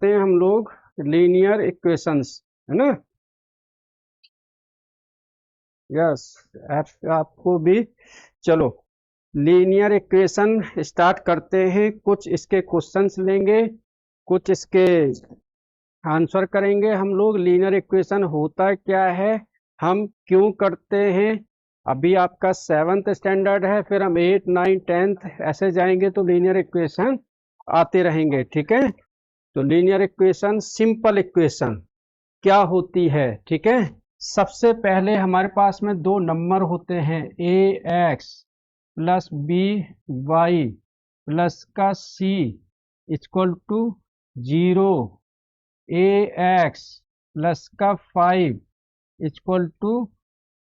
करते हैं हम लोग लीनियर इक्वेशंस, है ना। यस, आपको भी। चलो लीनियर इक्वेशन स्टार्ट करते हैं। कुछ इसके क्वेश्चंस लेंगे, कुछ इसके आंसर करेंगे हम लोग। लीनियर इक्वेशन होता क्या है, हम क्यों करते हैं। अभी आपका 7th स्टैंडर्ड है, फिर हम 8, 9, 10th ऐसे जाएंगे तो लीनियर इक्वेशन आते रहेंगे, ठीक है। तो लीनियर इक्वेशन, सिंपल इक्वेशन क्या होती है, ठीक है। सबसे पहले हमारे पास में दो नंबर होते हैं, A X plus B Y plus का C equal to 0, A X plus का 5 इक्वल टू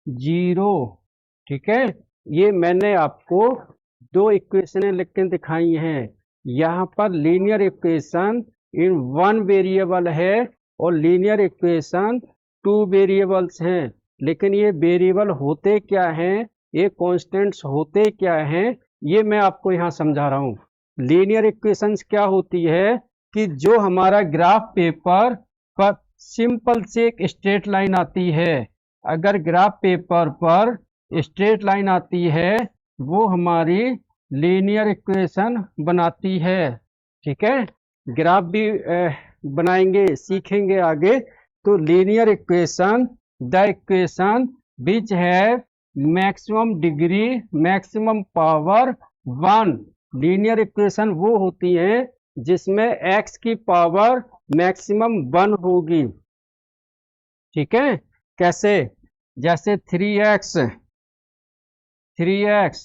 0, ठीक है। ये मैंने आपको दो इक्वेशनें लिख के दिखाई हैं। यहाँ पर linear equation in one variable है और लीनियर इक्वेशन 2 वेरिएबल्स हैं। लेकिन ये वेरिएबल होते क्या हैं, ये कॉन्स्टेंट्स होते क्या हैं, ये मैं आपको यहाँ समझा रहा हूँ। लीनियर इक्वेशंस क्या होती है कि जो हमारा ग्राफ पेपर पर सिंपल से एक स्ट्रेट लाइन आती है, अगर ग्राफ पेपर पर स्ट्रेट लाइन आती है वो हमारी लीनियर इक्वेशन बनाती है, ठीक है। ग्राफ भी बनाएंगे, सीखेंगे आगे। तो linear equation, the equation which have maximum degree maximum power 1। Linear equation वो होती है जिसमें x की पावर मैक्सिमम 1 होगी, ठीक है। कैसे, जैसे 3x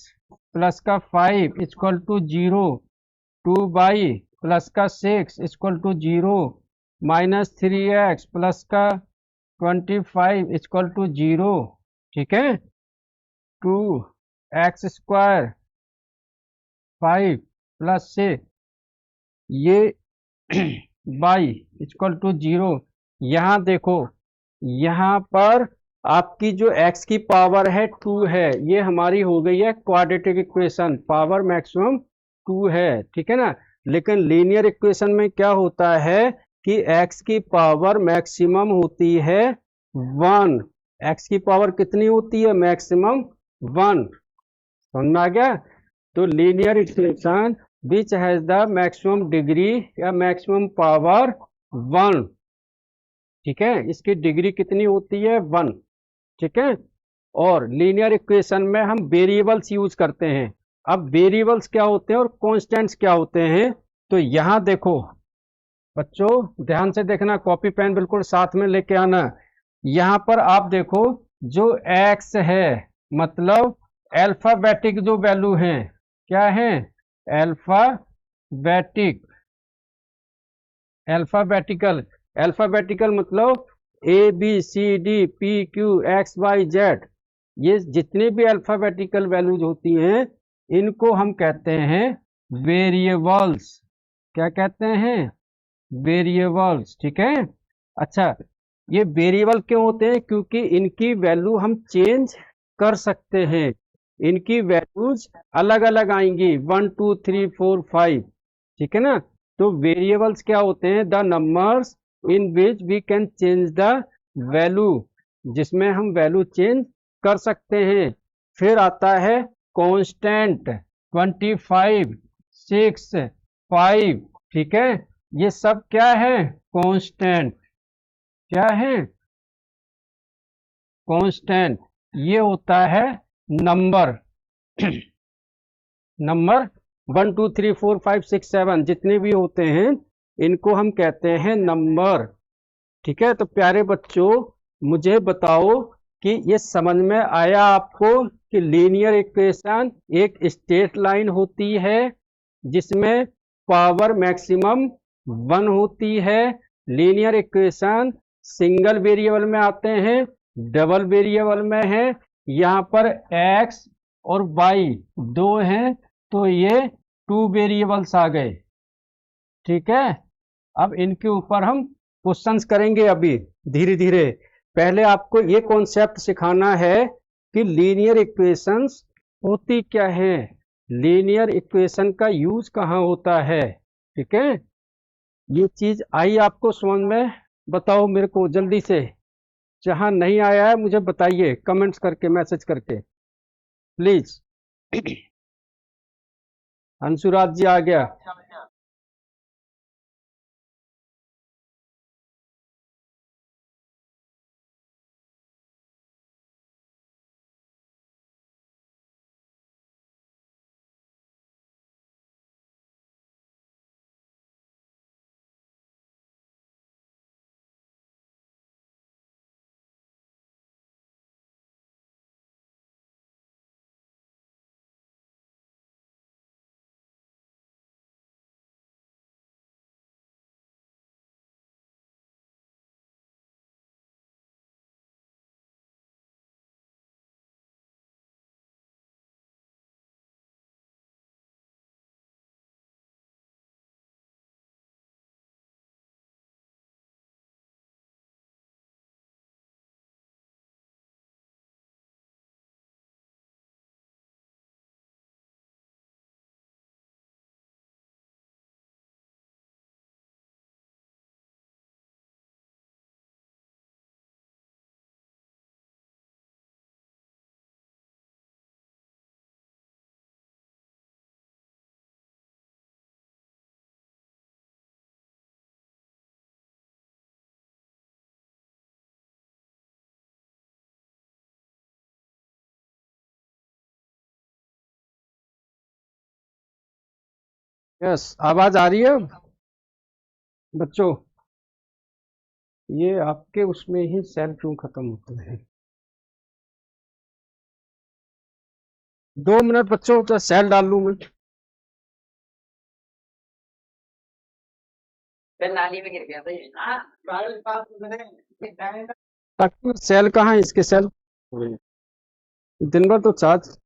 प्लस का 5 इक्वल टू 0, 2y प्लस का 6 equal to 0, minus 3x plus का 25 इक्वल टू 0, ठीक है। 2x स्क्वायर 5 प्लस 6 ये y इक्वल टू 0। यहाँ देखो, यहाँ पर आपकी जो x की पावर है 2 है, ये हमारी हो गई है क्वाड्रेटिक इक्वेशन, पावर मैक्सिमम 2 है, ठीक है ना। लेकिन लीनियर इक्वेशन में क्या होता है कि x की पावर मैक्सिमम होती है 1। x की पावर कितनी होती है, मैक्सिमम 1। समझ में आ गया। तो linear equation which has the maximum degree या मैक्सिमम पावर 1, ठीक है। इसकी डिग्री कितनी होती है, 1, ठीक है। और लीनियर इक्वेशन में हम वेरिएबल्स यूज करते हैं। अब वेरिएबल्स क्या होते हैं और कांस्टेंट्स क्या होते हैं, तो यहां देखो बच्चों, ध्यान से देखना, कॉपी पेन बिल्कुल साथ में लेके आना। यहां पर आप देखो, जो x है मतलब अल्फाबेटिक जो वैल्यू हैं, क्या है, अल्फाबेटिकल मतलब ABCDPQXYZ, ये जितनी भी अल्फाबेटिकल वैल्यूज होती हैं इनको हम कहते हैं वेरिएबल्स। क्या कहते हैं, वेरिएबल्स, ठीक है। अच्छा, ये वेरिएबल क्यों होते हैं, क्योंकि इनकी वैल्यू हम चेंज कर सकते हैं। इनकी वैल्यूज अलग अलग आएंगी, 1 2 3 4 5, ठीक है ना। तो वेरिएबल्स क्या होते हैं, the numbers in which we can change the value, जिसमें हम वैल्यू चेंज कर सकते हैं। फिर आता है कांस्टेंट, 25 6 5, ठीक है। ये सब क्या है, कांस्टेंट। क्या है, कांस्टेंट। ये होता है नंबर 1 2 3 4 5 6 7 जितने भी होते हैं इनको हम कहते हैं नंबर, ठीक है। तो प्यारे बच्चों, मुझे बताओ कि ये समझ में आया आपको कि लीनियर इक्वेशन एक स्ट्रेट लाइन होती है जिसमें पावर मैक्सिमम 1 होती है। लीनियर इक्वेशन सिंगल वेरिएबल में आते हैं, डबल वेरिएबल में है। यहाँ पर x और y दो हैं तो ये 2 वेरिएबल्स आ गए, ठीक है। अब इनके ऊपर हम क्वेश्चंस करेंगे अभी धीरे धीरे। पहले आपको ये कॉन्सेप्ट सिखाना है कि लीनियर इक्वेशंस होती क्या है, लीनियर इक्वेशन का यूज कहाँ होता है, ठीक है। ये चीज आई आपको समझ में? बताओ मेरे को जल्दी से। जहां नहीं आया है मुझे बताइए कमेंट्स करके, मैसेज करके प्लीज। अंशुराज जी आ गया। यस, आवाज आ रही है अब? बच्चों, ये आपके उसमें ही सेल क्यों खत्म होते हैं? 2 मिनट बच्चों, तो सेल डाल लूं मैं। नाली में गिर गया था ये। सेल कहाँ है इसके? सेल दिन भर तो charge.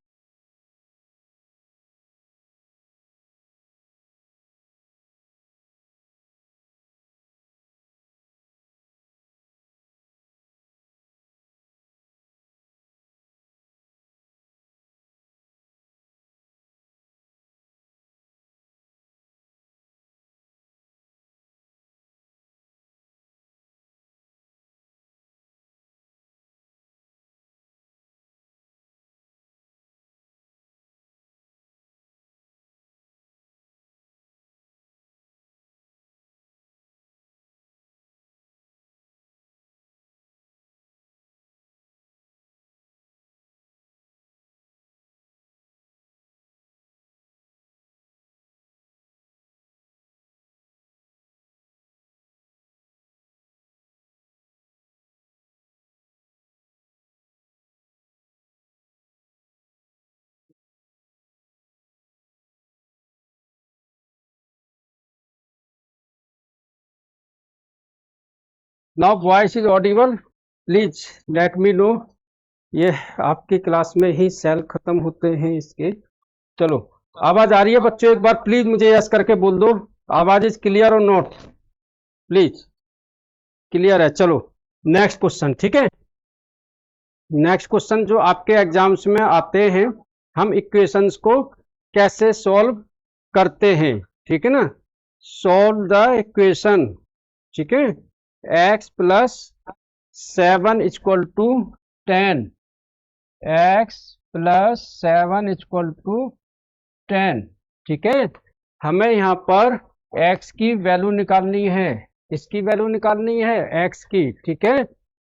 Now voice is Audible, please let me know. ये आपकी क्लास में ही सेल खत्म होते हैं इसके। चलो, आवाज आ रही है बच्चों? एक बार प्लीज मुझे यस करके बोल दो, आवाज इज क्लियर और नॉट? प्लीज, क्लियर है? चलो नेक्स्ट क्वेश्चन, ठीक है। नेक्स्ट क्वेश्चन जो आपके एग्जाम्स में आते हैं, हम इक्वेशंस को कैसे सॉल्व करते हैं, ठीक है ना। सॉल्व द इक्वेशन, ठीक है। x+7 = 10, x+7 = 10, ठीक है। हमें यहाँ पर x की वैल्यू निकालनी है, इसकी वैल्यू निकालनी है x की, ठीक है।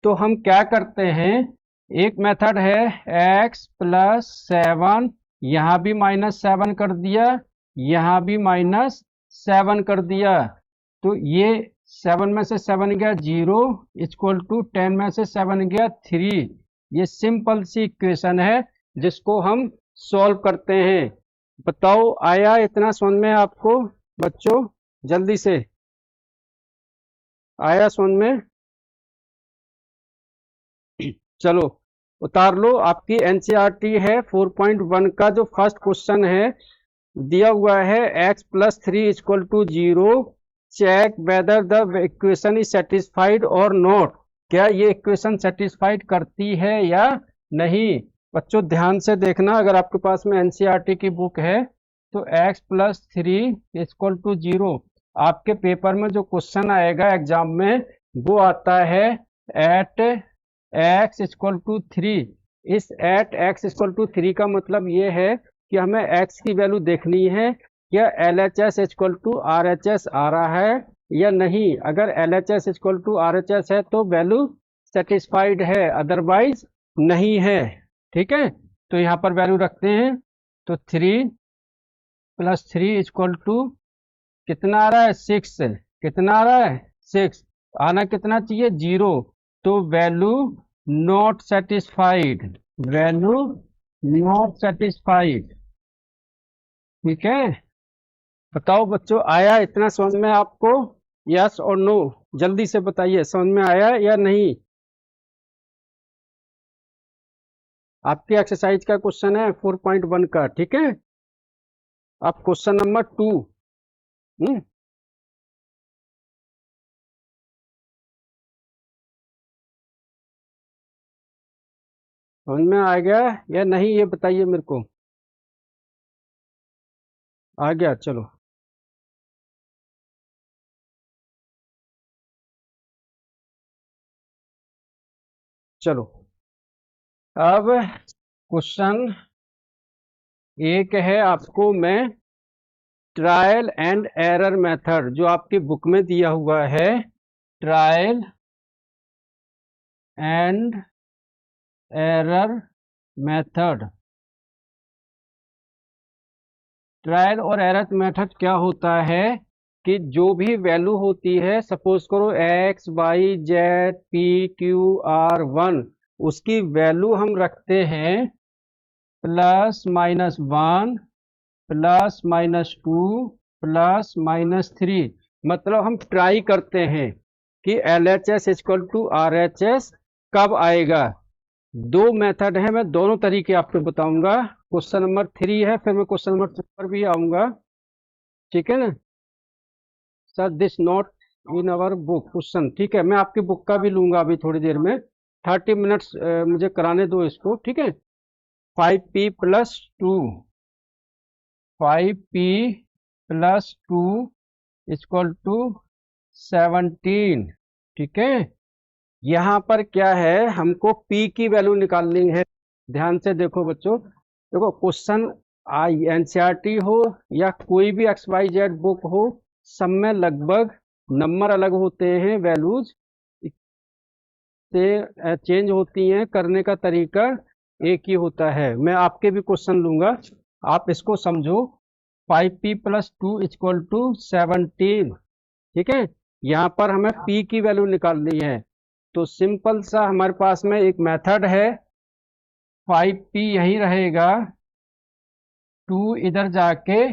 तो हम क्या करते हैं, एक मेथड है x+7, यहाँ भी -7 कर दिया, यहाँ भी -7 कर दिया, तो ये 7 में से 7 गया 0 = 10 में से 7 गया 3। ये सिंपल सी इक्वेशन है जिसको हम सॉल्व करते हैं। बताओ आया इतना समझ में आपको बच्चों? जल्दी से, आया समझ में? चलो उतार लो, आपकी एनसीईआरटी है 4.1 का जो फर्स्ट क्वेश्चन है, दिया हुआ है x+3 = 0, check whether the equation is satisfied और नॉट। क्या ये इक्वेशन सेटिस्फाइड करती है या नहीं? बच्चों ध्यान से देखना, अगर आपके पास में एनसीईआरटी की बुक है तो x+3 = 0, आपके पेपर में जो क्वेश्चन आएगा एग्जाम में वो आता है एट एक्स इक्वल टू 3। इस एट एक्स इक्वल टू 3 का मतलब ये है कि हमें एक्स की वैल्यू देखनी है, क्या L H S equal to R H S आ रहा है या नहीं। अगर L H S equal to R H S है तो वैल्यू सेटिस्फाइड है, अदरवाइज नहीं है। ठीक है, तो यहाँ पर वैल्यू रखते हैं। तो 3 प्लस 3 इक्वल टू कितना आ रहा है 6। कितना आ रहा है 6। आना कितना चाहिए 0। तो value not satisfied, value not satisfied. ठीक है, बताओ बच्चों, आया इतना समझ में आपको? यस और नो, जल्दी से बताइए, समझ में आया या नहीं। आपकी एक्सरसाइज का क्वेश्चन है 4.1 का। ठीक है, अब क्वेश्चन नंबर 2। समझ में आ गया या नहीं, ये बताइए मेरे को। आ गया, चलो। चलो, अब क्वेश्चन एक है, आपको मैं ट्रायल एंड एरर मेथड जो आपकी बुक में दिया हुआ है, trial and error method. Trial और एरर मेथड क्या होता है कि जो भी वैल्यू होती है, सपोज करो x y z p q r 1, उसकी वैल्यू हम रखते हैं +-1 +-2 +-3। मतलब हम ट्राई करते हैं कि L H S equal to R H S कब आएगा। दो मेथड है, मैं दोनों तरीके आपको बताऊंगा। क्वेश्चन नंबर 3 है, फिर मैं क्वेश्चन नंबर 2 पर भी आऊंगा। ठीक है ना sir, this not in our book question. ठीक है, मैं आपकी बुक का भी लूंगा अभी थोड़ी देर में। 30 मिनट्स मुझे कराने दो इसको। ठीक है, 5p+2, 5p+2 इक्वल टू 17। ठीक है, यहाँ पर क्या है, हमको p की वैल्यू निकालनी है। ध्यान से देखो बच्चों, देखो क्वेश्चन आई एनसीईआरटी हो या कोई भी एक्स वाई जेड बुक हो, सब में लगभग नंबर अलग होते हैं, वैल्यूज से चेंज होती हैं, करने का तरीका एक ही होता है। मैं आपके भी क्वेश्चन लूंगा, आप इसको समझो। 5p+2 equal to 17। ठीक है, यहाँ पर हमें p की वैल्यू निकालनी है। तो सिंपल सा हमारे पास में एक मेथड है, 5p यही रहेगा, 2 इधर जाके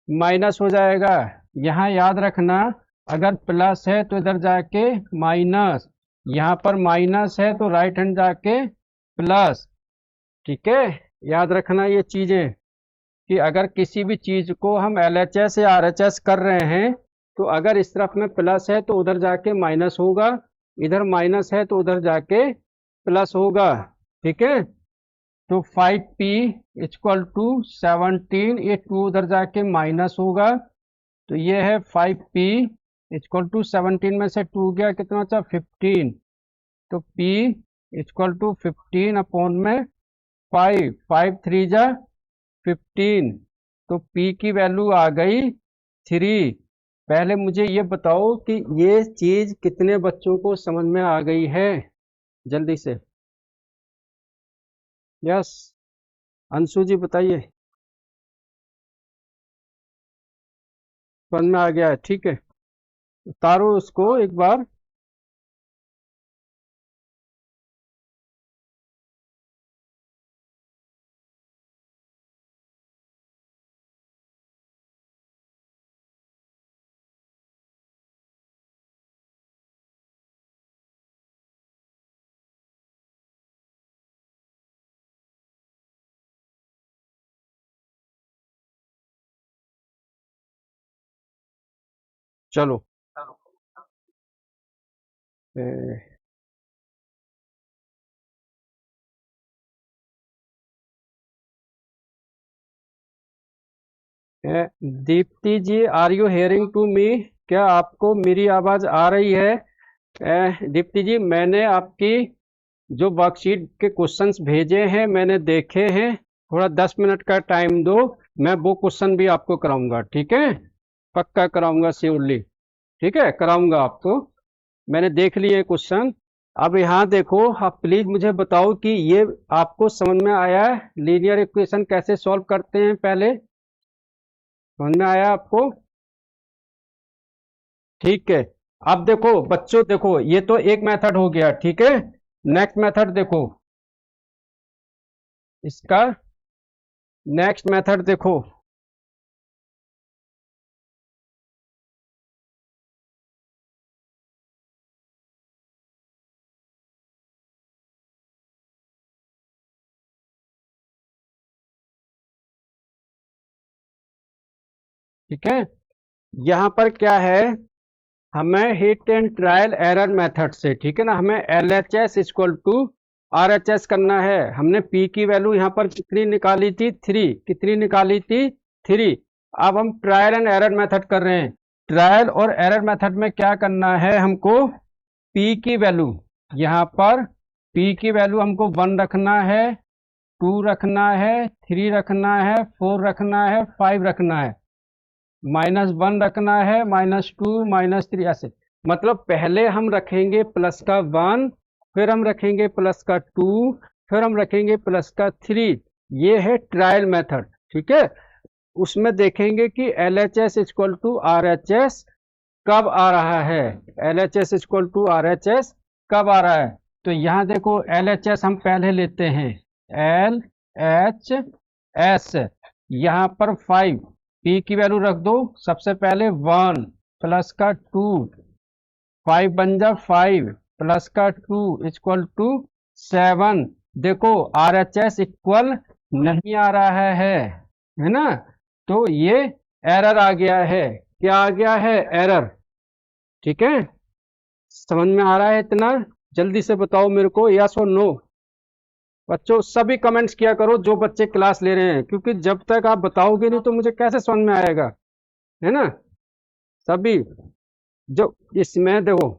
माइनस हो जाएगा। यहाँ याद रखना, अगर प्लस है तो इधर जाके माइनस, यहाँ पर माइनस है तो राइट हैंड जाके प्लस। ठीक है, याद रखना ये चीजें कि अगर किसी भी चीज को हम एलएचएस या आरएचएस कर रहे हैं, तो अगर इस तरफ में प्लस है तो उधर जाके माइनस होगा, इधर माइनस है तो उधर जाके प्लस होगा। ठीक है, तो 5p इक्वल टू 17, ये 2 उधर जाके माइनस होगा, तो ये है 5p इक्वल टू 17 में से 2 गया, कितना बचा 15। तो p इक्वल टू 15 अपॉन में 5, 5 3 जा 15। तो p की वैल्यू आ गई 3। पहले मुझे ये बताओ कि ये चीज कितने बच्चों को समझ में आ गई है, जल्दी से। यस, अंशु जी बताइए। समझ में आ गया है, ठीक है, उतारो उसको एक बार। चलो, Deepti ji, are you hearing to me? क्या आपको मेरी आवाज आ रही है? दीप्ति जी, मैंने आपकी जो वर्कशीट के क्वेश्चंस भेजे हैं मैंने देखे हैं। थोड़ा 10 मिनट का टाइम दो, मैं वो क्वेश्चन भी आपको कराऊंगा, ठीक है? पक्का कराऊंगा, श्योरली। ठीक है, कराऊंगा आपको। मैंने देख लिए क्वेश्चन। अब यहाँ देखो, आप प्लीज मुझे बताओ कि ये आपको समझ में आया है? लीनियर इक्वेशन कैसे सॉल्व करते हैं पहले समझ में आया आपको? ठीक है। अब देखो बच्चों, देखो ये तो एक मेथड हो गया, ठीक है? नेक्स्ट मेथड देखो, इसका नेक्स्ट मेथड देखो। ठीक है, यहाँ पर क्या है, हमें hit and trial error method से, ठीक है ना, हमें L H S equal to R H S करना है। हमने पी की वैल्यू यहाँ पर कितनी निकाली थी? 3। कितनी निकाली थी? 3। अब हम ट्रायल एंड एरर मेथड कर रहे हैं। ट्रायल और एरर मेथड में क्या करना है हमको? पी की वैल्यू, यहाँ पर पी की वैल्यू हमको 1 रखना है, 2 रखना है, 3 रखना है, 4 रखना है, 5 रखना है, -1 रखना है, -2, -3, ऐसे। मतलब पहले हम रखेंगे प्लस का 1, फिर हम रखेंगे प्लस का 2, फिर हम रखेंगे प्लस का 3। ये है ट्रायल मेथड, ठीक है? उसमें देखेंगे कि L H S equal to R H S कब आ रहा है। L H S equal to R H S कब आ रहा है? तो यहाँ देखो, एल एच एस हम पहले लेते हैं, एल एच एस, यहाँ पर 5, पी की वैल्यू रख दो। सबसे पहले 1 प्लस का 2, 5 बन जा 5 प्लस का 2 इक्वल टू 7। देखो आर एच एस इक्वल नहीं आ रहा है ना? तो ये एरर आ गया है। क्या आ गया है? एरर। ठीक है, समझ में आ रहा है इतना? जल्दी से बताओ मेरे को, यस और नो। बच्चों सभी कमेंट्स किया करो जो बच्चे क्लास ले रहे हैं, क्योंकि जब तक आप बताओगे नहीं तो मुझे कैसे समझ में आएगा, है ना? सभी जो इसमें देखो,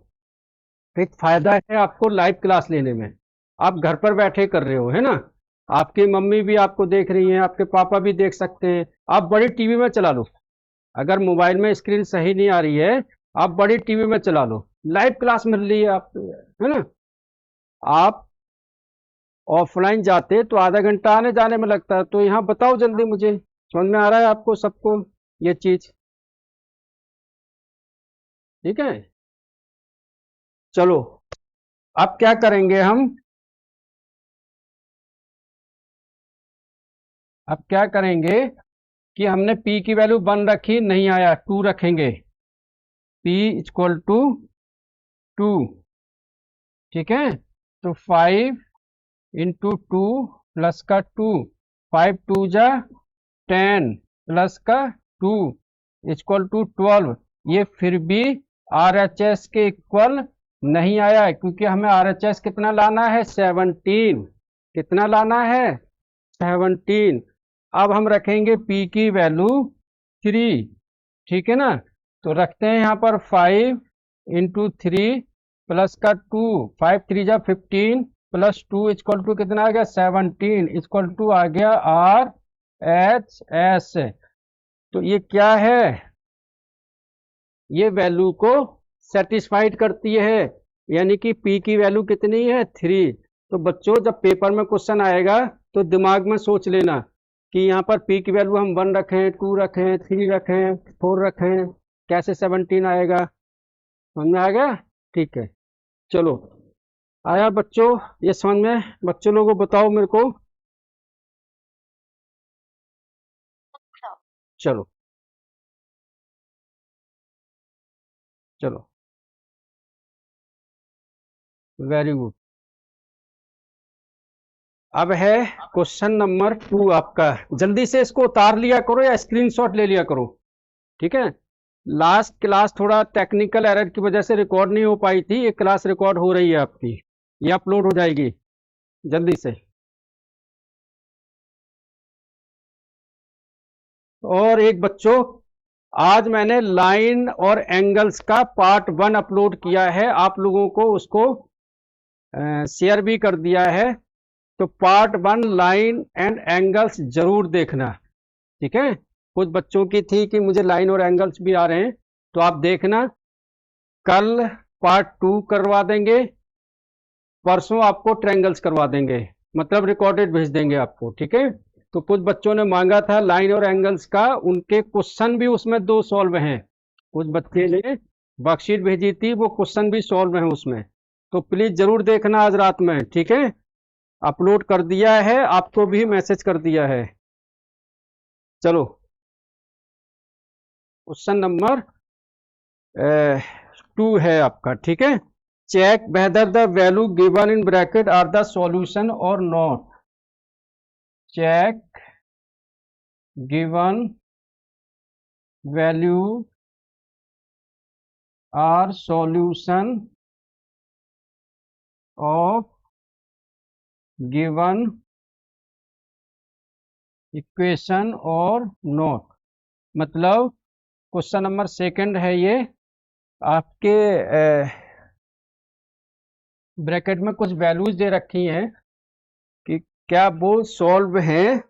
एक फायदा है आपको लाइव क्लास लेने में। आप घर पर बैठे कर रहे हो, है ना? आपकी मम्मी भी आपको देख रही है, आपके पापा भी देख सकते हैं। आप बड़ी टीवी में चला लो, अगर मोबाइल में स्क्रीन सही नहीं आ रही है, आप बड़ी टीवी में चला लो, लाइव क्लास मिल रही है आप, है ना? आप ऑफलाइन जाते तो आधा घंटा आने जाने में लगता है, तो यहाँ बताओ जल्दी मुझे, समझ में आ रहा है आपको सबको ये चीज? ठीक है, चलो अब क्या करेंगे हम? अब क्या करेंगे कि हमने P की वैल्यू 1 रखी, नहीं आया, 2 रखेंगे, P इक्वल टू 2। ठीक है, तो 5 इंटू 2 प्लस का 2, 5 2 जा 10 प्लस का 2 इक्वल टू 12। ये फिर भी आर एच एस के इक्वल नहीं आया है, क्योंकि हमें आर एच एस कितना लाना है? 17। कितना लाना है? 17। अब हम रखेंगे P की वैल्यू 3, ठीक है ना? तो रखते हैं यहाँ पर 5 इंटू 3 प्लस का 2, 5 3 जा 15 प्लस 2 इक्वल टू कितना आ गया? 17 इक्वल टू आ गया आर एच एस। तो ये क्या है? ये वैल्यू को सेटिस्फाइड करती है, यानी कि P की वैल्यू कितनी है? 3। तो बच्चों जब पेपर में क्वेश्चन आएगा तो दिमाग में सोच लेना कि यहाँ पर P की वैल्यू हम 1 रखें, 2 रखें, 3 रखें, 4 रखें, कैसे 17 आएगा? समझ में आ गया? ठीक है, चलो आया बच्चों ये समझ में? बच्चों लोगों बताओ मेरे को। चलो चलो, वेरी गुड। अब है क्वेश्चन नंबर 2 आपका। जल्दी से इसको उतार लिया करो या स्क्रीनशॉट ले लिया करो, ठीक है? लास्ट क्लास थोड़ा टेक्निकल एरर की वजह से रिकॉर्ड नहीं हो पाई थी, ये क्लास रिकॉर्ड हो रही है आपकी, ये अपलोड हो जाएगी जल्दी से। और एक बच्चों, आज मैंने लाइन और एंगल्स का पार्ट 1 अपलोड किया है, आप लोगों को उसको शेयर भी कर दिया है। तो पार्ट 1 लाइन एंड एंगल्स जरूर देखना, ठीक है। कुछ बच्चों की थी कि मुझे लाइन और एंगल्स भी आ रहे हैं, तो आप देखना। कल पार्ट 2 करवा देंगे, परसों आपको ट्रायंगल्स करवा देंगे, मतलब रिकॉर्डेड भेज देंगे आपको, ठीक है। तो कुछ बच्चों ने मांगा था लाइन और एंगल्स का, उनके क्वेश्चन भी उसमें 2 सॉल्व हैं। कुछ बच्चे ने वर्कशीट भेजी थी, वो क्वेश्चन भी सॉल्व हैं उसमें। तो प्लीज जरूर देखना आज रात में, ठीक है। अपलोड कर दिया है, आपको भी मैसेज कर दिया है। चलो, क्वेश्चन नंबर 2 है आपका, ठीक है। Check whether the value given in bracket are the solution or not. Check given value are solution of given equation or not. मतलब क्वेश्चन नंबर 2 है ये। आपके ब्रैकेट में कुछ वैल्यूज दे रखी हैं कि क्या वो सॉल्व हैं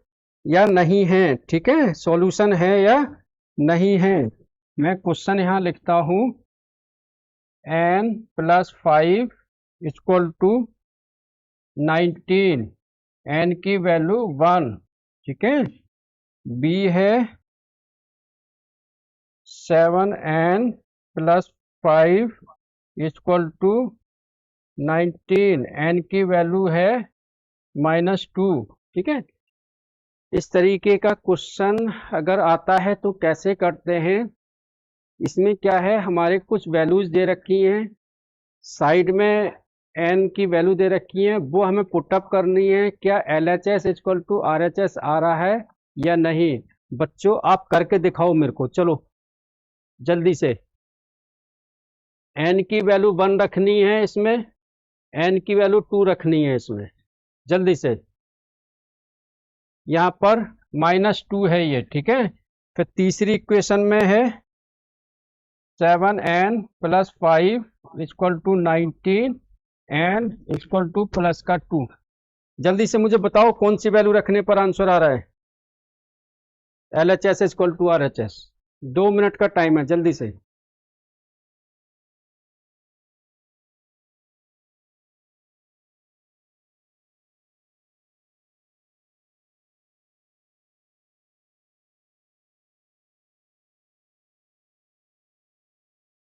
या नहीं है, ठीक है। सॉल्यूशन है या नहीं है। मैं क्वेश्चन यहां लिखता हूं, n+5 इक्वल टू 19, n की वैल्यू 1, ठीक है। b है 7n+5 इक्वल टू 19, n की वैल्यू है -2, ठीक है। इस तरीके का क्वेश्चन अगर आता है तो कैसे करते हैं। इसमें क्या है, हमारे कुछ वैल्यूज दे रखी हैं, साइड में n की वैल्यू दे रखी है, वो हमें पुटअप करनी है। क्या LHS इक्वल टू RHS आ रहा है या नहीं। बच्चों आप करके दिखाओ मेरे को, चलो जल्दी से। n की वैल्यू 1 रखनी है इसमें, n की वैल्यू 2 रखनी है इसमें, जल्दी से। यहाँ पर -2 है ये, ठीक है। फिर तीसरी इक्वेशन में है 7n+5 equal to 19 n equal to plus का 2। जल्दी से मुझे बताओ कौन सी वैल्यू रखने पर आंसर आ रहा है। LHS equal to RHS। 2 minute का टाइम है, जल्दी से।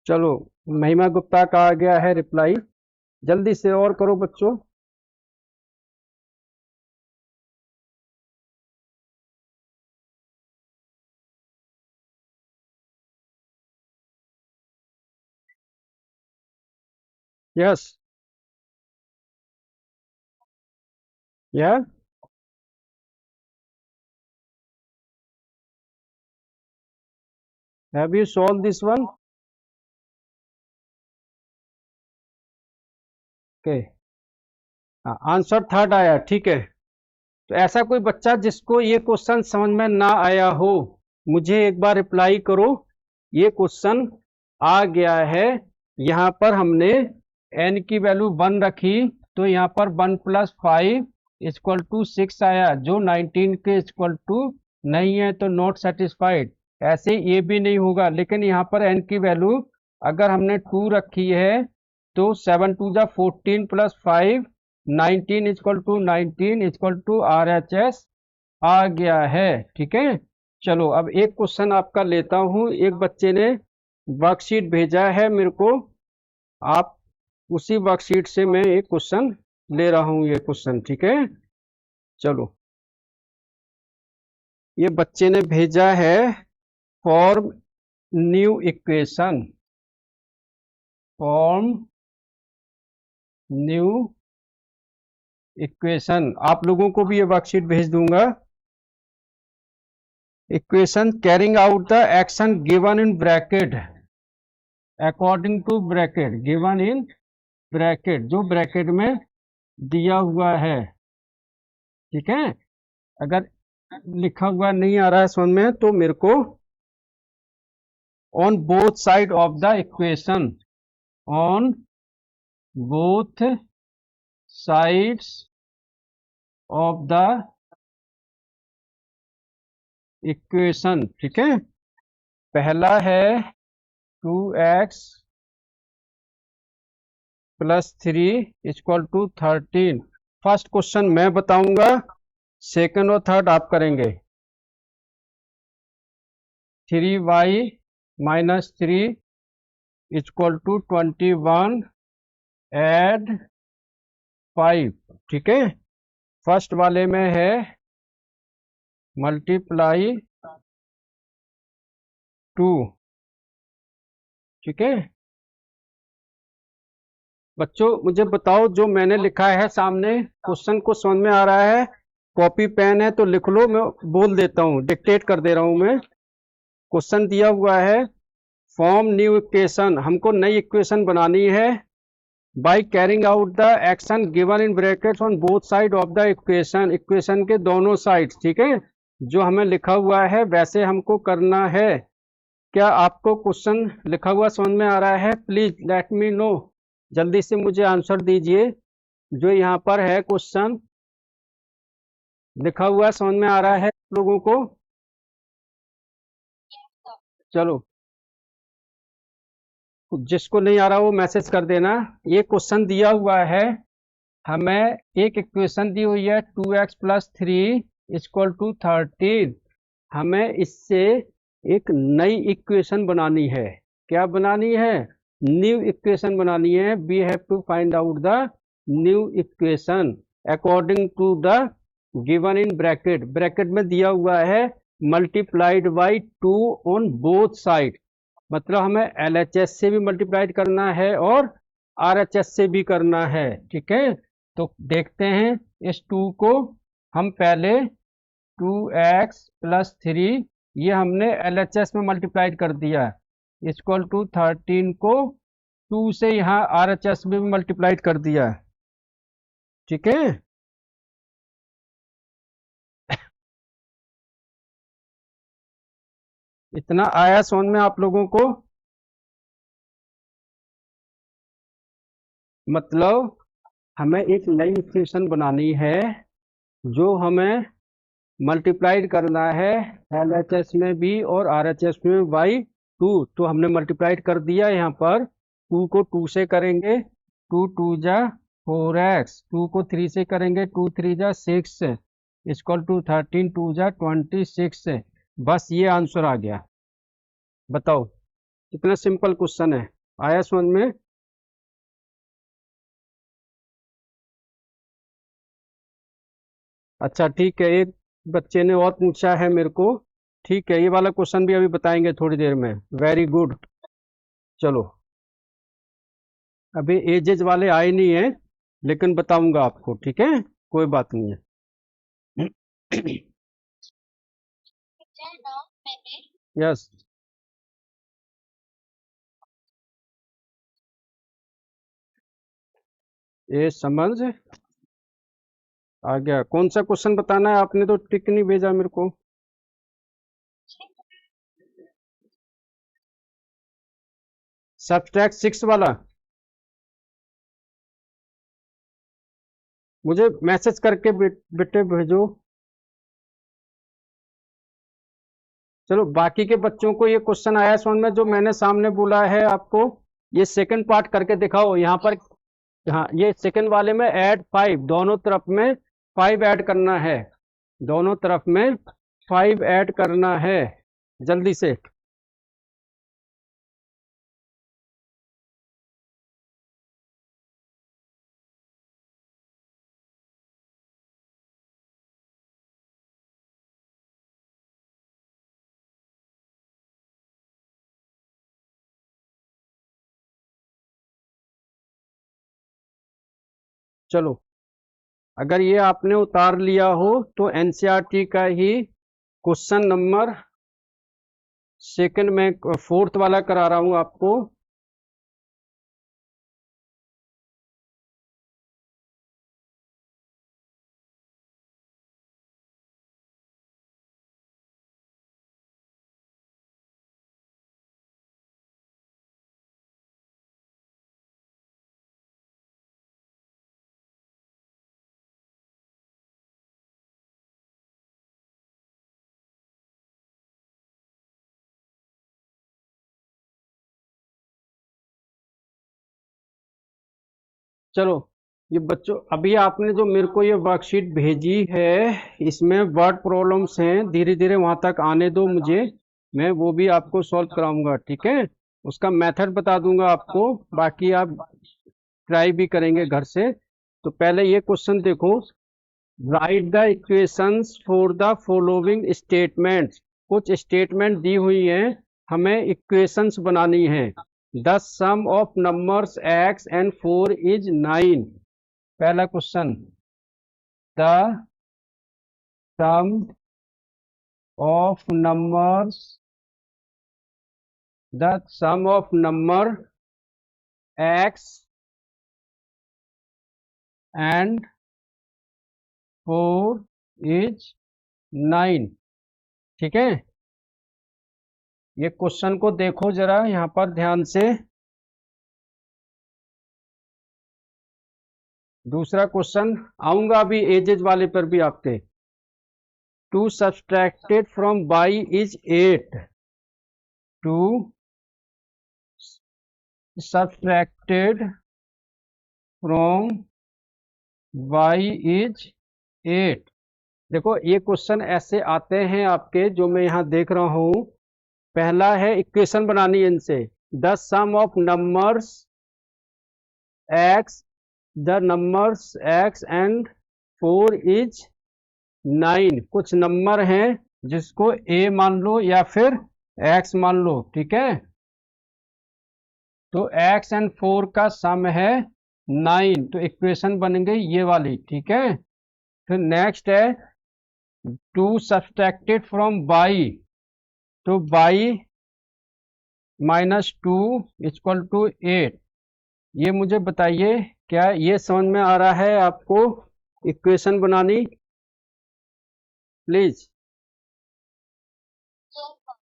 चलो, महिमा गुप्ता का आ गया है रिप्लाई, जल्दी से और करो बच्चों। यस, या have you solve this one. Okay, answer 3rd आया, ठीक है। तो ऐसा कोई बच्चा जिसको ये क्वेश्चन समझ में ना आया हो, मुझे एक बार रिप्लाई करो। ये क्वेश्चन आ गया है, यहाँ पर हमने n की वैल्यू 1 रखी, तो यहाँ पर 1+5 इक्वल टू 6 आया, जो 19 के इक्वल टू नहीं है, तो नॉट सेटिस्फाइड। ऐसे ये भी नहीं होगा, लेकिन यहाँ पर n की वैल्यू अगर हमने 2 रखी है, तो 7 2 जा 14 + 5 19 equal to 19 equal to RHS आ गया है, ठीक है। चलो अब एक क्वेश्चन आपका लेता हूं। एक बच्चे ने वर्कशीट भेजा है मेरे को, आप उसी वर्कशीट से मैं एक क्वेश्चन ले रहा हूं, ये क्वेश्चन, ठीक है। चलो, ये बच्चे ने भेजा है form new equation, form new equation. आप लोगों को भी ये वर्कशीट भेज दूंगा। Equation carrying out the action given in bracket according to bracket, given in bracket, जो ब्रैकेट में दिया हुआ है, ठीक है। अगर लिखा हुआ नहीं आ रहा है समझ में, तो मेरे को on both side of the equation, on both sides of the equation. ठीक है, पहला है 2x plus 3 equal to 13। First question मैं बताऊंगा, सेकंड और थर्ड आप करेंगे। 3y minus 3 equal to 21 add 5। ठीक है, फर्स्ट वाले में है मल्टीप्लाई 2। ठीक है बच्चों, मुझे बताओ जो मैंने लिखा है सामने, क्वेश्चन को समझ में आ रहा है? कॉपी पेन है तो लिख लो, मैं बोल देता हूँ, डिक्टेट कर दे रहा हूँ मैं। क्वेश्चन दिया हुआ है, फॉर्म न्यू इक्वेशन, हमको नई इक्वेशन बनानी है by carrying out the action given in brackets on both side of the equation, equation के दोनों साइड। ठीक है, जो हमें लिखा हुआ है वैसे हमको करना है। क्या आपको क्वेश्चन लिखा हुआ समझ में आ रहा है? प्लीज लेट मी नो, जल्दी से मुझे आंसर दीजिए। जो यहाँ पर है क्वेश्चन लिखा हुआ समझ में आ रहा है लोगों को? चलो, जिसको नहीं आ रहा वो मैसेज कर देना। ये क्वेश्चन दिया हुआ है, हमें एक इक्वेशन दी हुई है 2x प्लस 3 इक्वल टू 13। हमें इससे एक नई इक्वेशन बनानी है। क्या बनानी है? न्यू इक्वेशन बनानी है। We have to find out the new equation according to the given in bracket. Bracket में दिया हुआ है multiplied by 2 on both side, मतलब हमें एलएचएस से भी मल्टीप्लाइड करना है और आरएचएस से भी करना है। ठीक है, तो देखते हैं इस 2 को हम पहले 2x प्लस 3, ये हमने एलएचएस में मल्टीप्लाइड कर दिया, इक्वल टू 13 को 2 से यहाँ आरएचएस में भी मल्टीप्लाइड कर दिया। ठीक है, इतना आया समझ में आप लोगों को? मतलब हमें एक नई इक्वेशन बनानी है, जो हमें मल्टीप्लाइड करना है एलएचएस में भी और आरएचएस में बाई 2। तो हमने मल्टीप्लाइड कर दिया, यहाँ पर 2 को 2 से करेंगे, 2 2 जा 4x, 2 को 3 से करेंगे, 2 3 जा 6 इक्वल टू 13, 2 जा 26। बस ये आंसर आ गया। बताओ कितना सिंपल क्वेश्चन है, आया समझ में? अच्छा ठीक है, एक बच्चे ने और पूछा है मेरे को। ठीक है, ये वाला क्वेश्चन भी अभी बताएंगे थोड़ी देर में। Very good. चलो, अभी एजेज वाले आए नहीं है, लेकिन बताऊंगा आपको। ठीक है, कोई बात नहीं है। यस, ये समझ आ गया। कौन सा क्वेश्चन बताना है? आपने तो टिक नहीं भेजा मेरे को। सब्सट्रैक्ट 6 वाला मुझे मैसेज करके बेटे भेजो। चलो, बाकी के बच्चों को ये क्वेश्चन आया समझ में, जो मैंने सामने बोला है आपको? ये सेकंड पार्ट करके दिखाओ यहाँ पर। हाँ, ये सेकंड वाले में ऐड 5, दोनों तरफ में 5 ऐड करना है, दोनों तरफ में 5 ऐड करना है, जल्दी से। चलो, अगर ये आपने उतार लिया हो तो एनसीईआरटी का ही क्वेश्चन नंबर सेकंड में, फोर्थ वाला करा रहा हूं आपको। चलो, ये बच्चों अभी आपने जो मेरे को ये वर्कशीट भेजी है, इसमें वर्ड प्रॉब्लम्स हैं, धीरे धीरे वहां तक आने दो मुझे, मैं वो भी आपको सॉल्व कराऊंगा, ठीक है। उसका मेथड बता दूंगा आपको, बाकी आप ट्राई भी करेंगे घर से। तो पहले ये क्वेश्चन देखो, write the equations for the following statements. कुछ स्टेटमेंट दी हुई हैं, हमें इक्वेशंस बनानी है। The sum of numbers x and 4 is 9। पहला question, the sum of numbers, the sum of number x and 4 is 9, ठीक है। ये क्वेश्चन को देखो जरा यहाँ पर ध्यान से। दूसरा क्वेश्चन आऊंगा अभी एजेज वाले पर भी आपके। 2 subtracted from by is 8। 2 subtracted from by is 8। देखो ये क्वेश्चन ऐसे आते हैं आपके, जो मैं यहाँ देख रहा हूँ। पहला है इक्वेशन बनानी है इनसे। The sum of numbers x, the numbers x and 4 is 9। कुछ नंबर हैं जिसको a मान लो या फिर x मान लो, ठीक है। तो x एंड 4 का सम है 9, तो इक्वेशन बन गई ये वाली, ठीक है। फिर नेक्स्ट है 2 सब्सट्रैक्टेड फ्रॉम बाई, तो बाई -2 इक्वल टू 8। ये मुझे बताइए, क्या ये समझ में आ रहा है आपको इक्वेशन बनानी? Please.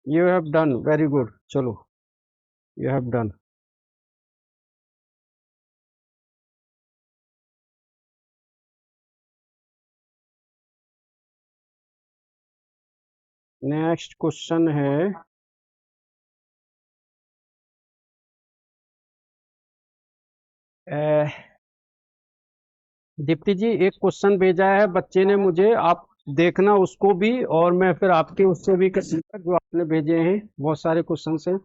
You have done, very good. चलो, you have done. Next question है, दीप्ति जी एक क्वेश्चन भेजा है बच्चे ने मुझे, आप देखना उसको भी, और मैं फिर आपके उससे भी करूंगा जो आपने भेजे हैं, बहुत सारे क्वेश्चन हैं।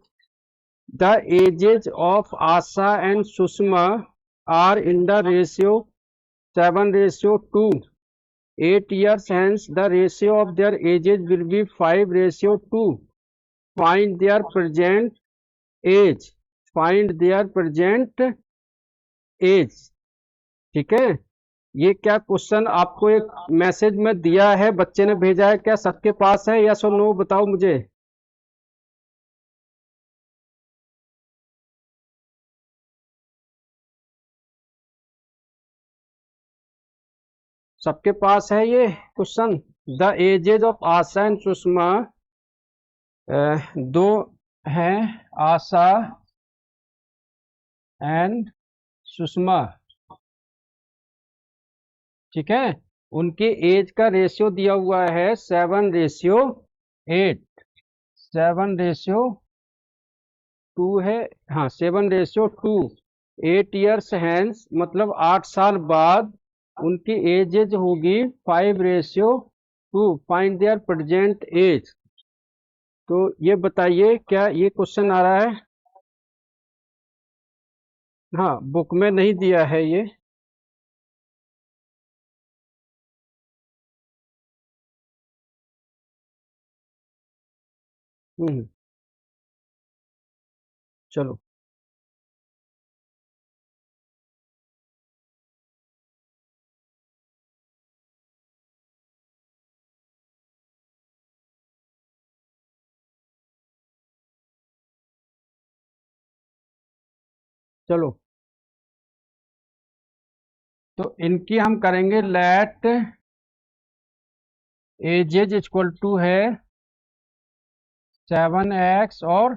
The ages of Asha and Sushma are in the ratio 7:2। 8 years hence the ratio of their ages will be 5:2। find their present age, find their present age, ठीक है। ये क्या क्वेश्चन आपको एक मैसेज में दिया है, बच्चे ने भेजा है, क्या सबके पास है? यस और नो बताओ मुझे। सबके पास है ये question? The ages of Asha and Sushma, दो हैं, आशा एंड सुषमा, ठीक है। उनके एज का रेशियो दिया हुआ है 7:8। 7:2 है, हाँ 7:2। 8 years hence मतलब 8 साल बाद उनकी एजेज होगी 5:2। Find their present age. तो ये बताइए, क्या ये क्वेश्चन आ रहा है? हाँ, बुक में नहीं दिया है ये। चलो, चलो तो इनकी हम करेंगे लेट एजेज इक्वल टू है 7x और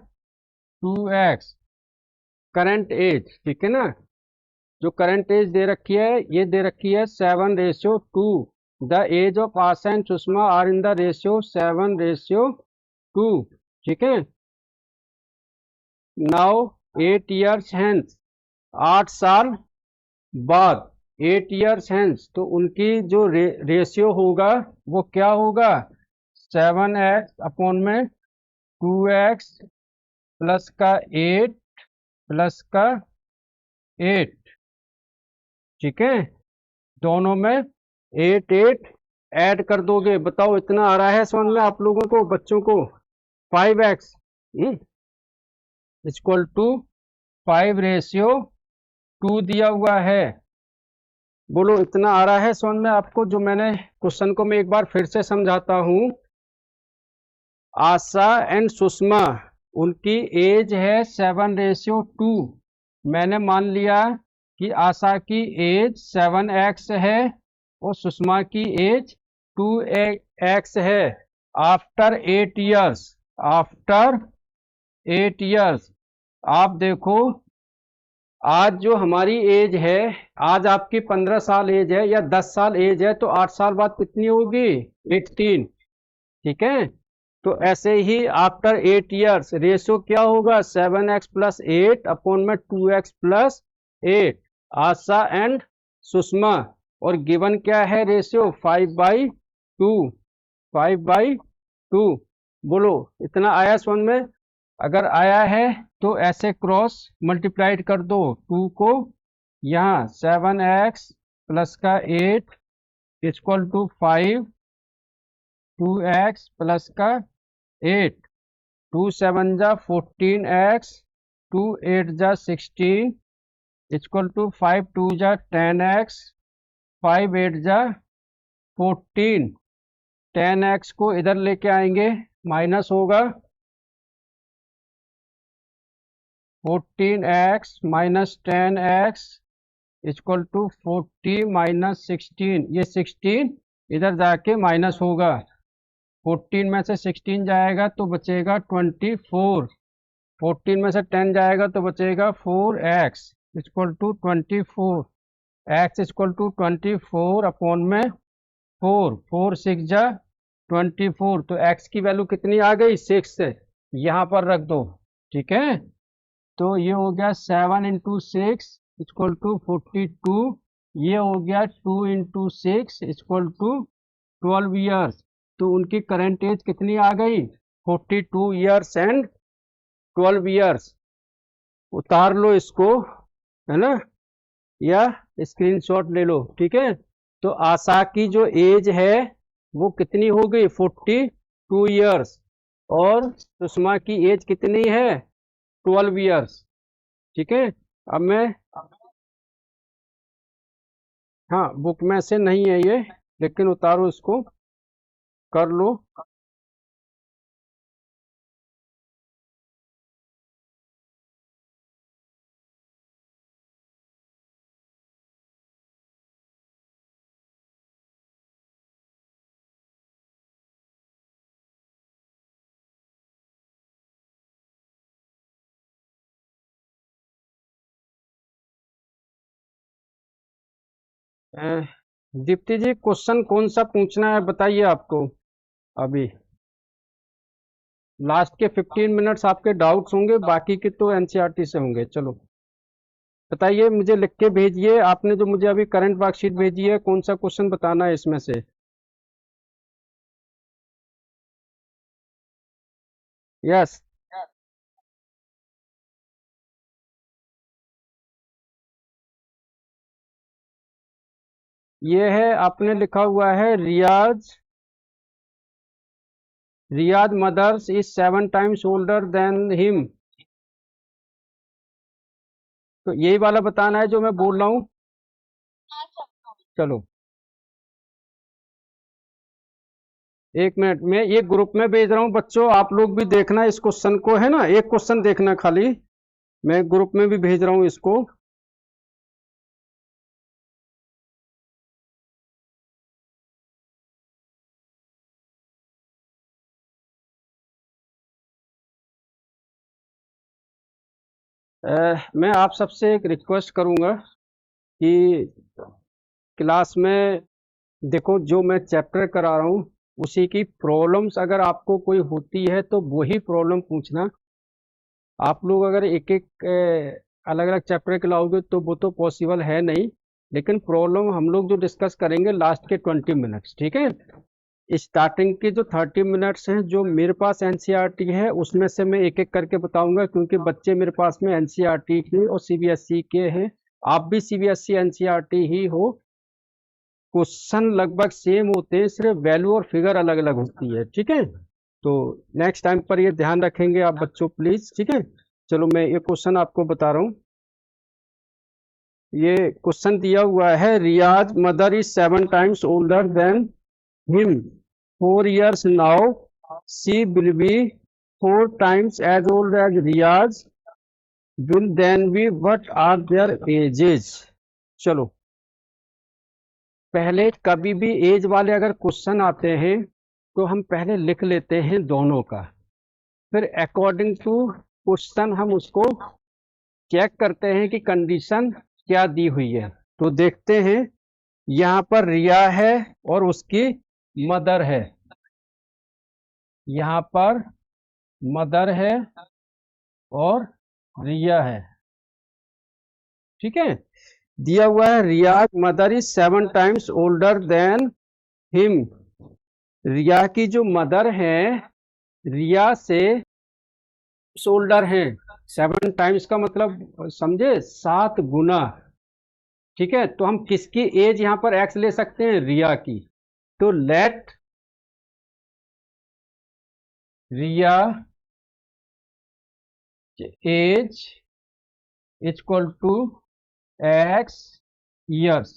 2x, करंट एज, ठीक है ना। जो करंट एज दे रखी है, ये दे रखी है 7:2। The age of Asha and Sushma are in the ratio 7:2, ठीक है। नाउ 8 years hence, 8 साल बाद 8 ईयर्स हैंस, तो उनकी जो रेशियो होगा वो क्या होगा, 7x अपॉन में 2x प्लस का 8 प्लस का 8। ठीक है, दोनों में 8 8 ऐड कर दोगे, बताओ इतना आ रहा है समझ में आप लोगों को, बच्चों को? 5x इक्वल टू 5:2 दिया हुआ है। बोलो इतना आ रहा है समझ में आपको? जो मैंने क्वेश्चन को मैं एक बार फिर से समझाता हूं। आशा एंड सुषमा, उनकी एज है 7:2। मैंने मान लिया कि आशा की एज 7x है और सुषमा की एज 2x है। आफ्टर 8 ईयर्स, आफ्टर 8 ईयर्स, आप देखो आज जो हमारी एज है, आज आपकी 15 साल एज है या 10 साल एज है, तो 8 साल बाद कितनी होगी, 18। ठीक है, तो ऐसे ही आफ्टर 8 ईयर्स रेशो क्या होगा, 7x प्लस 8 अपॉन में 2x plus 8, Asha and Sushma. और गिवन क्या है रेशियो, 5/2, 5/2। बोलो इतना आया समझ में? अगर आया है तो ऐसे क्रॉस मल्टीप्लाइड कर दो 2 को, यहाँ 7x प्लस का 8 इक्वल टू 5, 2x प्लस का 8, 2 7 जा 14x, 2 8 जा 16 इक्वल टू 5 2 जा 10x, 5 8 जा 14। 10x को इधर लेके आएंगे, माइनस होगा 14x minus 10x equal to 40 minus 16। ये 16 इधर जाके माइनस होगा, 14 में से 16 जाएगा तो बचेगा 24, 14 में से 10 जाएगा तो बचेगा 4x equal to 24, x equal to 24 upon में 4, 4 6 जा 24। तो x की वैल्यू कितनी आ गई, 6। यहाँ पर रख दो। ठीक है, तो ये हो गया 7 इंटू 6 इक्वल टू 42, ये हो गया 2 इंटू 6 इक्वल टू 12 ईयर्स। तो उनकी करंट एज कितनी आ गई, 42 ईयर्स एंड 12 ईयर्स। उतार लो इसको, है ना, या स्क्रीनशॉट ले लो। ठीक है, तो आशा की जो एज है वो कितनी हो गई, 42 ईयर्स, और सुषमा की एज कितनी है, 12 ईयर्स। ठीक है, अब मैं, हाँ बुक में से नहीं है ये, लेकिन उतारो इसको, कर लो। दीप्ति जी क्वेश्चन कौन सा पूछना है बताइए आपको? अभी लास्ट के 15 मिनट्स आपके डाउट्स होंगे, बाकी के तो एनसीईआरटी से होंगे। चलो बताइए, मुझे लिख के भेजिए, आपने जो मुझे अभी करंट वर्कशीट भेजी है, कौन सा क्वेश्चन बताना है इसमें से? यस, ये है, आपने लिखा हुआ है Riyaz, Riyaz mother's is 7 times older than him. तो यही वाला बताना है जो मैं बोल रहा हूँ। चलो एक मिनट में ये ग्रुप में भेज रहा हूँ बच्चों, आप लोग भी देखना इस क्वेश्चन को, है ना, एक क्वेश्चन देखना खाली, मैं ग्रुप में भी भेज रहा हूँ इसको। मैं आप सबसे एक रिक्वेस्ट करूंगा कि क्लास में देखो, जो मैं चैप्टर करा रहा हूँ उसी की प्रॉब्लम्स अगर आपको कोई होती है तो वही प्रॉब्लम पूछना। आप लोग अगर एक एक अलग अलग चैप्टर के लाओगे तो वो तो पॉसिबल है नहीं। लेकिन प्रॉब्लम हम लोग जो डिस्कस करेंगे लास्ट के 20 मिनट्स, ठीक है। स्टार्टिंग के जो 30 मिनट्स हैं जो मेरे पास एनसीईआरटी है उसमें से मैं एक एक करके बताऊंगा, क्योंकि बच्चे मेरे पास में एनसीईआरटी के और सीबीएसई के हैं। आप भी सीबीएसई एनसीईआरटी ही हो, क्वेश्चन लगभग सेम होते हैं, सिर्फ वैल्यू और फिगर अलग अलग होती है, ठीक है। तो नेक्स्ट टाइम पर ये ध्यान रखेंगे आप बच्चों प्लीज, ठीक है। चलो मैं ये क्वेश्चन आपको बता रहा हूँ। ये क्वेश्चन दिया हुआ है, Riyaz mother is 7 times older than him 4 years now, she will be 4 times as old as Riyaz, will then be what are their ages. चलो पहले कभी भी एज वाले अगर क्वेश्चन आते हैं तो हम पहले लिख लेते हैं दोनों का, फिर अकॉर्डिंग टू क्वेश्चन हम उसको चेक करते हैं कि कंडीशन क्या दी हुई है। तो देखते हैं, यहाँ पर रिया है और उसकी मदर है, यहाँ पर मदर है और रिया है, ठीक है। दिया हुआ है Riya mother is 7 times older than him. Riya की जो मदर है रिया से ओल्डर है, 7 times का मतलब समझे 7 गुना, ठीक है। तो हम किसकी एज यहां पर एक्स ले सकते हैं, रिया की। तो let Riya age equal to x years,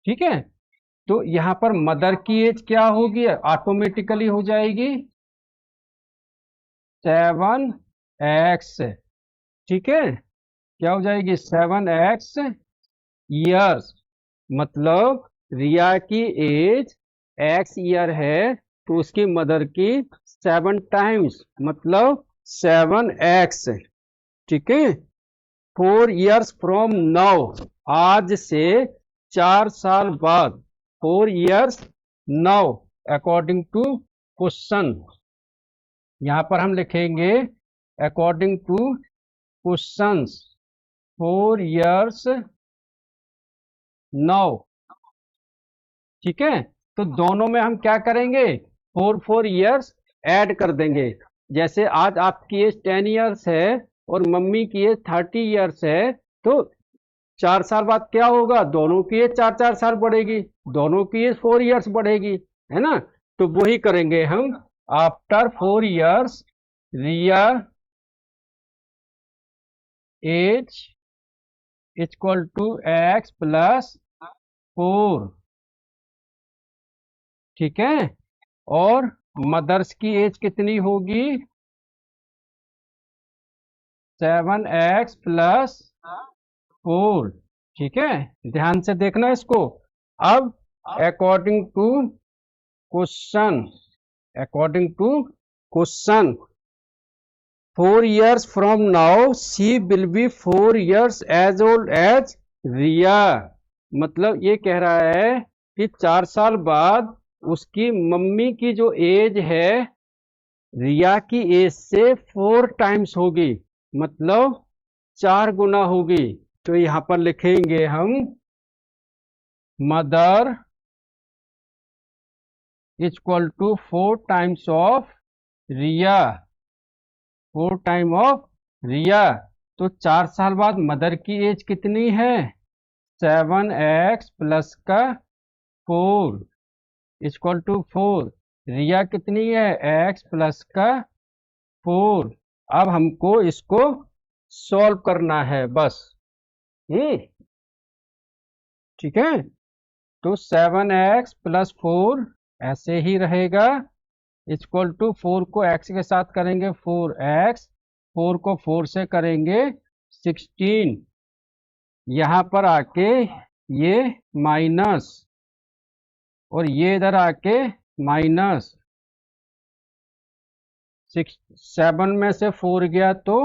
ठीक है। तो यहां पर मदर की एज क्या होगी, ऑटोमेटिकली हो जाएगी 7x, ठीक है। क्या हो जाएगी 7x ईयर्स, मतलब रिया की एज x ईयर है तो उसकी मदर की 7 times मतलब 7x, ठीक है। 4 years फ्रॉम नाउ, आज से 4 साल बाद, 4 years now according to question. यहां पर हम लिखेंगे according to questions 4 years now, ठीक है। तो दोनों में हम क्या करेंगे, 4 years ऐड कर देंगे। जैसे आज आपकी एज 10 years है और मम्मी की एज 30 years है, तो 4 साल बाद क्या होगा, दोनों की एज 4 साल बढ़ेगी, दोनों की एज 4 years बढ़ेगी, है ना। तो वही करेंगे हम, after 4 years Riya age equal to x plus 4, ठीक है। और मदर्स की एज कितनी होगी, 7x प्लस 4, ठीक है। ध्यान से देखना इसको। अब according to question, according to question 4 years from now she will be 4 years as old as Riya, मतलब ये कह रहा है कि 4 साल बाद उसकी मम्मी की जो एज है रिया की एज से 4 times होगी, मतलब 4 गुना होगी। तो यहां पर लिखेंगे हम mother equal to 4 times of Riya, 4 time of Riya. तो 4 साल बाद मदर की एज कितनी है, 7x प्लस का 4 इक्वल टू 4, रिया कितनी है, x प्लस का 4। अब हमको इसको सॉल्व करना है बस, ठीक है। तो 7x प्लस 4 ऐसे ही रहेगा, इक्वल टू 4 को x के साथ करेंगे 4x, 4 को 4 से करेंगे 16, यहां पर आके ये माइनस और ये इधर आके माइनस, 7 में से 4 गया तो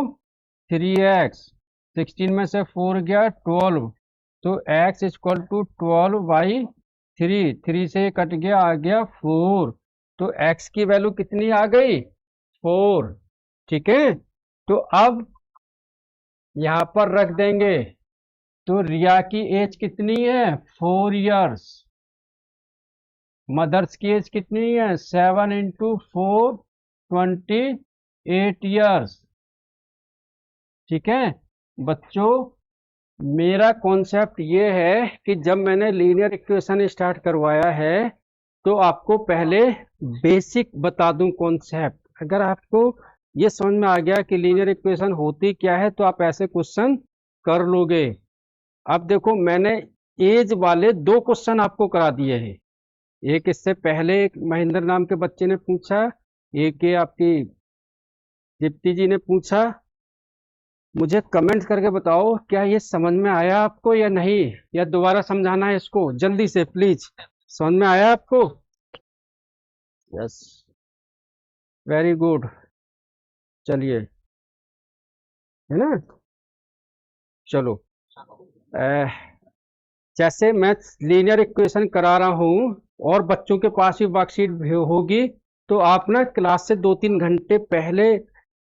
3x, 16 में से 4 गया 12, तो x इक्वल टू 12/3, 3 से कट गया आ गया 4, तो x की वैल्यू कितनी आ गई 4, ठीक है। तो अब यहां पर रख देंगे तो रिया की एज कितनी है? 4 इयर्स। मदर्स की एज कितनी है? 7 × 4 28 इयर्स। ठीक है बच्चों, मेरा कॉन्सेप्ट ये है कि जब मैंने लीनियर इक्वेशन स्टार्ट करवाया है तो आपको पहले बेसिक बता दूं कॉन्सेप्ट। अगर आपको ये समझ में आ गया कि लीनियर इक्वेशन होती क्या है तो आप ऐसे क्वेश्चन कर लोगे। अब देखो, मैंने एज वाले 2 क्वेश्चन आपको करा दिए हैं। एक इससे पहले एक महेंद्र नाम के बच्चे ने पूछा, एक ये आपकी दीप्ति जी ने पूछा। मुझे कमेंट करके बताओ क्या ये समझ में आया आपको या नहीं, या दोबारा समझाना है इसको? जल्दी से प्लीज। समझ में आया आपको? Yes, very good. चलिए, है ना? चलो, अह, जैसे मैं लीनियर इक्वेशन करा रहा हूँ और बच्चों के पास भी वर्कशीट भी होगी, तो आप ना क्लास से 2-3 घंटे पहले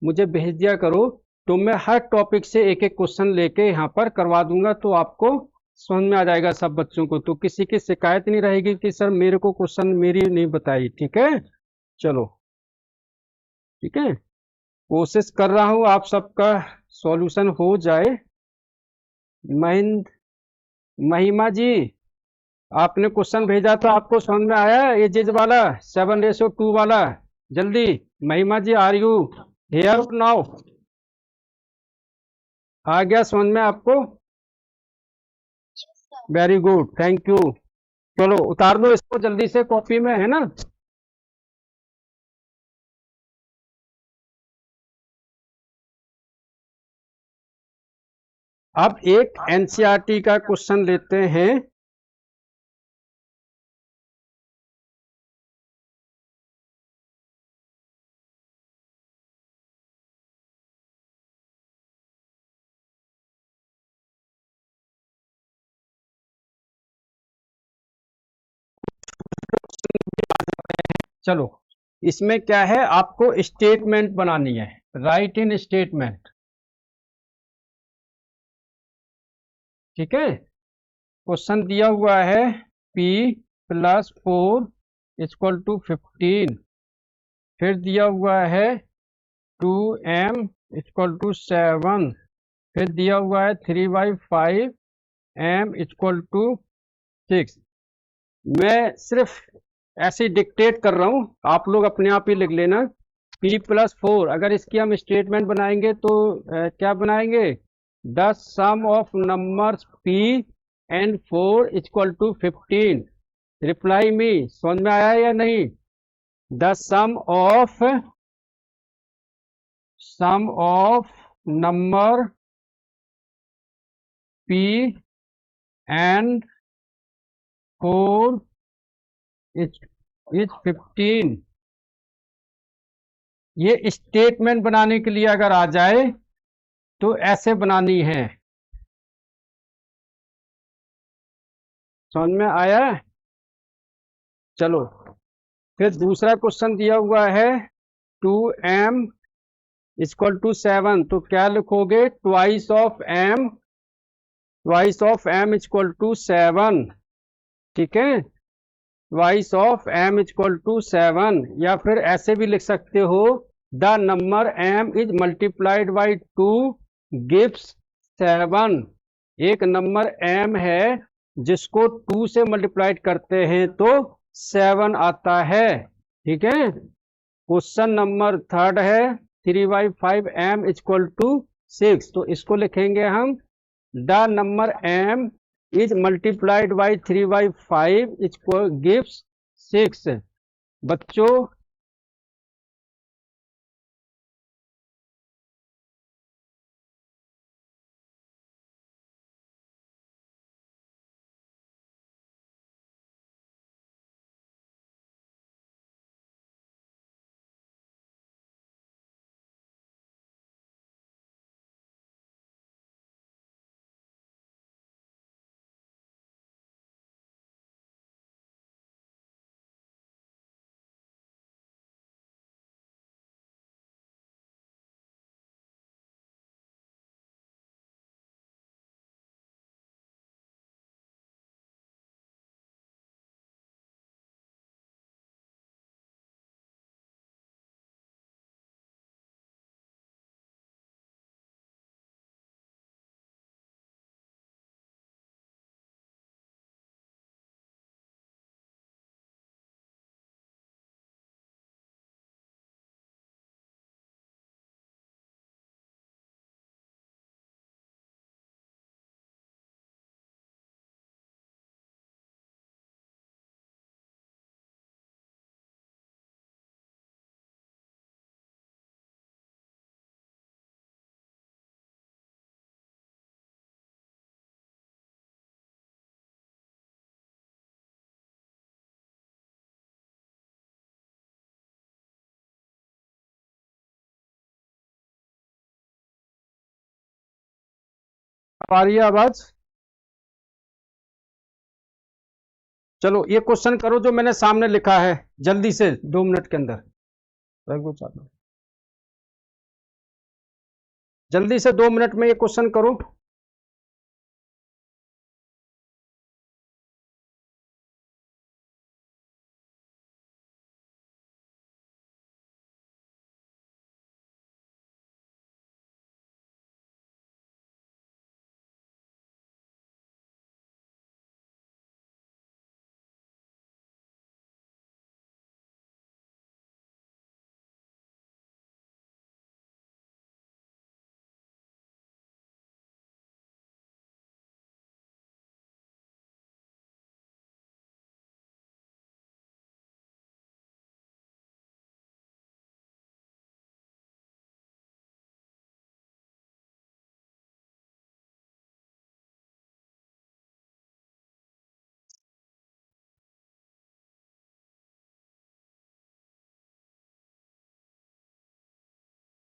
मुझे भेज दिया करो, तो मैं हर टॉपिक से एक एक क्वेश्चन लेके यहाँ पर करवा दूंगा, तो आपको समझ में आ जाएगा सब बच्चों को, तो किसी की शिकायत नहीं रहेगी कि सर मेरे को क्वेश्चन मेरी नहीं बताई। ठीक है? चलो, ठीक है, कोशिश कर रहा हूँ आप सबका सॉल्यूशन हो जाए। महिंद महिमा जी, आपने क्वेश्चन भेजा था, आपको समझ में आया एजेज वाला 7:2 वाला? जल्दी, महिमा जी, आर यू हियर नाउ? आ गया समझ में आपको? Very good, thank you. चलो उतार दो इसको जल्दी से कॉपी में, है ना? अब एक एनसीईआरटी का क्वेश्चन लेते हैं। चलो, इसमें क्या है, आपको स्टेटमेंट बनानी है, राइट इन स्टेटमेंट। ठीक है, क्वेश्चन दिया हुआ है P+4 = 15। फिर दिया हुआ है 2m = 7। फिर दिया हुआ है 3/5m = 6। मैं सिर्फ ऐसे डिक्टेट कर रहा हूँ, आप लोग अपने आप ही लिख लेना। P+4, अगर इसकी हम स्टेटमेंट बनाएंगे तो क्या बनाएंगे? The sum of numbers P and 4 = 15। Reply me, समझ में आया या नहीं? The sum of number P and 4 is 15। ये स्टेटमेंट बनाने के लिए अगर आ जाए तो ऐसे बनानी है। समझ में आया? चलो, फिर दूसरा क्वेश्चन दिया हुआ है 2m = 7, तो क्या लिखोगे? Twice of m = 7। ठीक है, ट्वाइस ऑफ m = 7, या फिर ऐसे भी लिख सकते हो, the number m is multiplied by 2 gives 7। एक नंबर m है जिसको 2 से मल्टीप्लाइड करते हैं तो 7 आता है। ठीक है, क्वेश्चन नंबर थर्ड है 3/5m = 6, तो इसको लिखेंगे हम, the number m is multiplied by 3/5 gives 6। बच्चों, अब आ रही है आवाज? चलो ये क्वेश्चन करो जो मैंने सामने लिखा है, जल्दी से 2 मिनट के अंदर। रघु चालू, जल्दी से 2 मिनट में ये क्वेश्चन करो।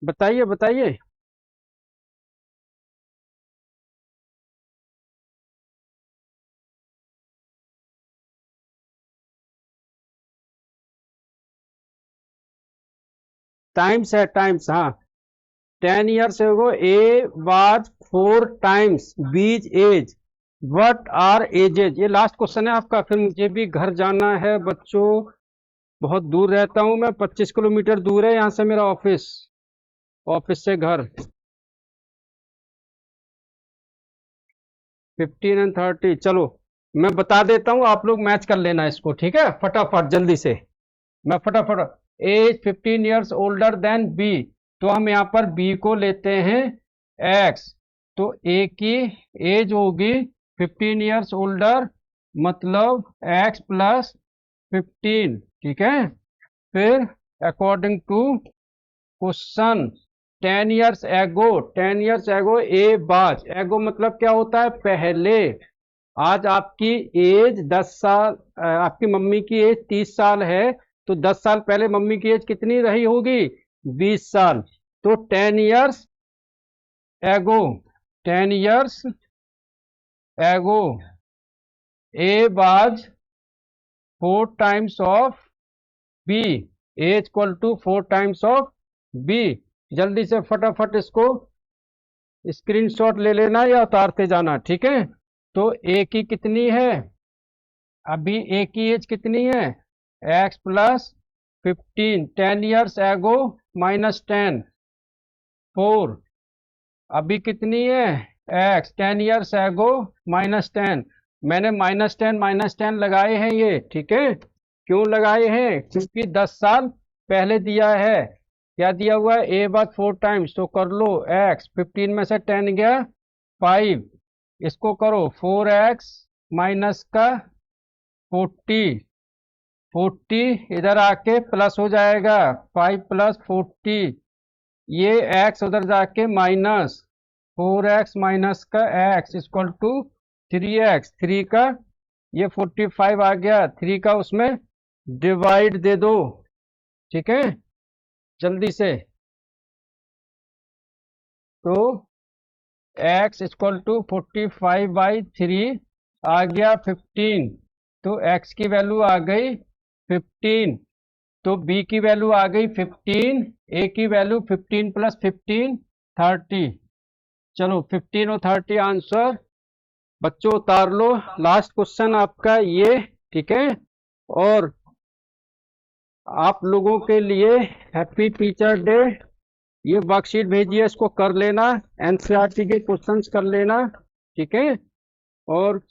बताइए बताइए। टाइम्स है, टाइम्स, हाँ। 10 years ago A was 4 times B's age. What are ages? ये लास्ट क्वेश्चन है आपका, फिर मुझे भी घर जाना है बच्चों। बहुत दूर रहता हूँ मैं, 25 किलोमीटर दूर है यहाँ से मेरा ऑफिस, ऑफिस से घर। 15 and 30, चलो मैं बता देता हूँ, आप लोग मैच कर लेना इसको, ठीक है? फटाफट जल्दी से, मैं फटाफट। Age 15 years older than B, तो हम यहाँ पर बी को लेते हैं एक्स, तो ए की एज होगी 15 years ओल्डर, मतलब एक्स प्लस 15, ठीक है? फिर according to question 10 years ago A was, ago मतलब क्या होता है? पहले। आज आपकी एज 10 साल, आपकी मम्मी की एज 30 साल है, तो 10 साल पहले मम्मी की एज कितनी रही होगी? 20 साल। तो 10 years एगो, 10 years एगो ए was 4 times of B, age equal to 4 times of B. जल्दी से फटाफट इसको स्क्रीनशॉट ले लेना या उतारते जाना, ठीक है? तो ए की कितनी है? अभी ए की एज कितनी है? एक्स प्लस 15, 10 years एगो माइनस 10, 4। अभी कितनी है? एक्स, 10 years एगो माइनस 10। मैंने -10 लगाए हैं ये, ठीक है? क्यों लगाए हैं? क्योंकि 10 साल पहले दिया है। क्या दिया हुआ है? ए बात 4 times, तो कर लो एक्स, 15 में से 10 गया 5, इसको करो 4x माइनस का 40, 40 इधर आके प्लस हो जाएगा, 5 प्लस 40, ये x उधर जाके माइनस, 4x माइनस का x इक्वल टू 3x, 3 का ये 45 आ गया, 3 का उसमें डिवाइड दे दो, ठीक है? जल्दी से। तो x इक्वल टू 45/3 आ गया 15, तो x की वैल्यू आ गई 15, तो b की वैल्यू आ गई 15, a की वैल्यू 15 प्लस 15 30। चलो 15 और 30 आंसर बच्चों उतार लो। लास्ट क्वेश्चन आपका ये, ठीक है? और आप लोगों के लिए हैप्पी टीचर डे। ये वर्कशीट भेजिए, इसको कर लेना, एनसीईआरटी के क्वेश्चंस कर लेना, ठीक है? और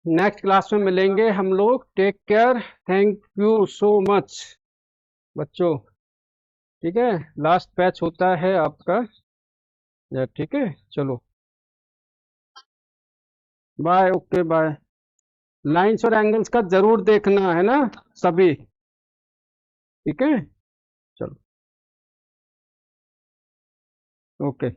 नेक्स्ट क्लास में मिलेंगे हम लोग। Take care, thank you so much बच्चों, ठीक है? लास्ट बैच होता है आपका, ठीक है? चलो बाय, ओके बाय। लाइंस और एंगल्स का जरूर देखना है ना सभी, ठीक है? चलो ओके।